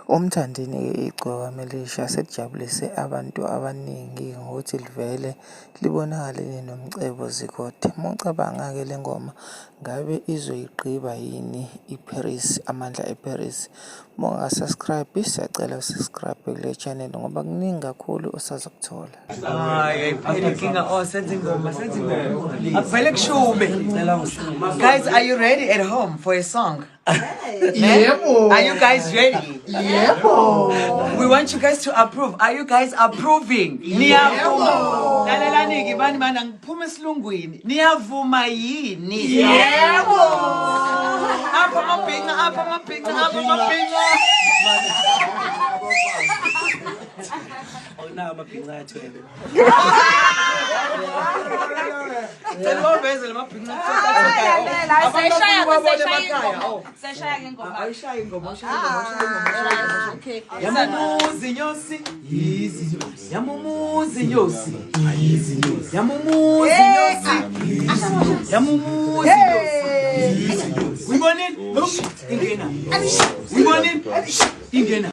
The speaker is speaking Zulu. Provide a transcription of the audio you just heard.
Umthandini-ke igcoka Melisha selijabulise abantu abaningi ngokuthi livele libonakale linomcebo Zikode. Uma ucabanga-ke le ngoma ngabe izoyigqiba yini iParis, Amandla eParis? Uma ungasubscribe, siyacela usubscribe kule channel ngoba kuningi kakhulu osazokuthola. Guys, are you ready at home for a song? Yebo. Are you guys ready? Yebo. We want you guys to approve. Are you guys approving? Niyavuma. Lalelani-ke bani bani angiphuma esilungwini. Niyavuma yini? Yebo. Apha amabhinqa, apha amabhinqa, apha amabhinqa. Awunawo amabhinqa athwele. Cela bawuveze lamabhinqa. Seshaya ngengoma. Ayishaya ingoma, okay. Yamumuzi nyosi, yizinyosi. Yamumuzi nyosi, yizinyosi. Yamumuzi nyosi, yizinyosi. Yamumuzi nyosi, yizinyosi. Uyibonile? Ingena. Uyibonile? Ingena.